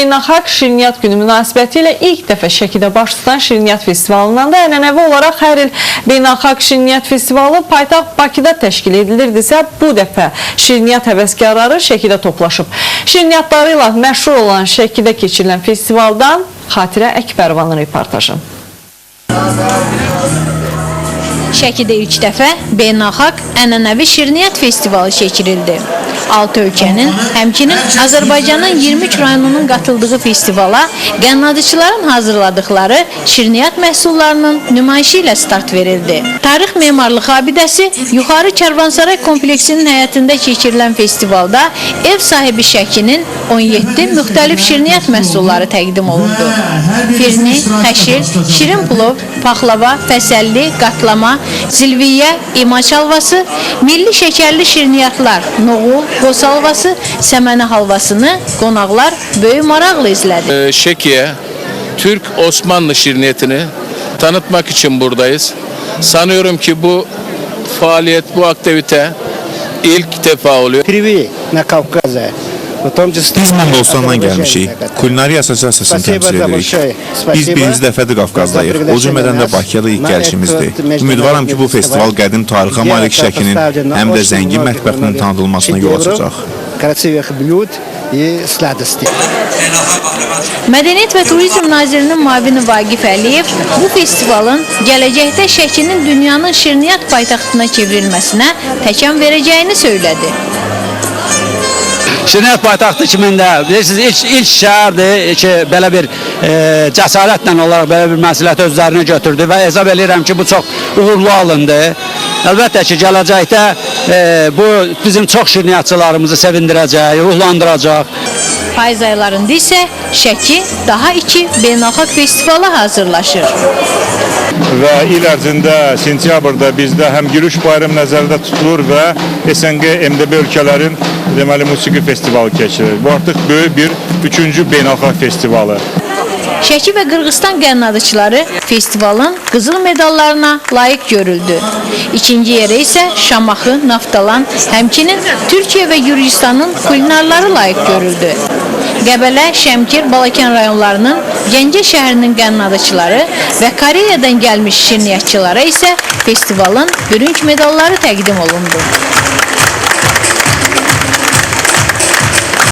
Beynəlxalq Şirniyyat Günü münasibətilə ilk dəfə Şəkidə baş tutan Şirniyyat Festivalından da ənənəvi olaraq hər il Beynəlxalq Şirniyyat Festivalı paytaxt Bakıda təşkil edilirdisə, bu dəfə Şirniyyat həvəskarları Şəkidə toplaşıb. Şirniyyatlarıyla məşhur olan Şəkidə keçirilən festivaldan Xatirə Əkbərovanın reportajı. Şəkidə ilk dəfə beynəlxalq ənənəvi Şirniyyat Festivalı keçirildi. 6 ölkənin, həmçinin Azərbaycanın 23 rayonunun qatıldığı festivala qənnadıçıların hazırladıkları şirniyyat məhsullarının nümayişi ilə start verildi. Tarix memarlıq abidəsi Yuxarı Kərvansaray kompleksinin həyətində keçirilən festivalda ev sahibi Şəkinin 17 müxtəlif şirniyyat məhsulları təqdim olundu. Firni, həşir, şirin plov, paxlava, fəsəlli, qatlama, zilviyyə, imaç halvası, milli şəkərli şirniyyatlar, noğul, qoz halvası, səmənə halvasını qonaqlar böyük maraqla izlədi. Şəkiyə Türk Osmanlı şirniyetini tanıtmak için buradayız. Sanıyorum ki bu faaliyet, bu aktivite ilk defa oluyor. Привет на Кавказе. Biz Monqolistandan gəlmişik. Kulinariya Assosiasiyasını təmsil edirik. Biz birinci dəfədir Qafqazdayıq. O cümlədən də Bakıya da ilk gəlişimizdir. Ümidvaram ki, bu festival qədim tarixə malik Şəkinin həm də zəngin mətbəxinin tanıdılmasına yol açacaq. Mədəniyyət və Turizm Nazirinin müavini Vaqif Əliyev bu festivalın gələcəkdə Şəkinin dünyanın şirniyyat paytaxtına çevrilməsinə təkan verəcəyini söylədi. Şirniyyat paytaxtı kimində, bilirsiniz, ilk şəhərdir ki, belə bir cəsarətlə olaraq belə bir məsuliyyəti özlərinə götürdü və hesab edirəm ki, bu çox uğurlu alındı. Əlbəttə ki, gələcəkdə bu bizim çox şirniyyatçılarımızı sevindirəcək, ruhlandıracaq. Payız aylarında isə Şəki daha 2 beynəlxalq festivala hazırlaşır. Və il ərzində sentyabrda bizdə həm Gülüş bayramı nəzərdə tutulur və SNG MDB ölkələrin deməli musiqi festivalı keçirilir. Bu artıq böyük bir 3-cü beynəlxalq festivalı. Şəki və Qırğızstan qənnadıçıları festivalın qızıl medallarına layiq görüldü. İkinci yerə isə Şamaxı, Naftalan, həmçinin Türkiyə və Gürcüstanın kulinarları layiq görüldü. Qəbələ, Şəmkir, Balakən rayonlarının Gəncə şəhərinin qənnadıçıları və Koreyadan gəlmiş şirniyyatçılara isə festivalın bürünc medalları təqdim olundu.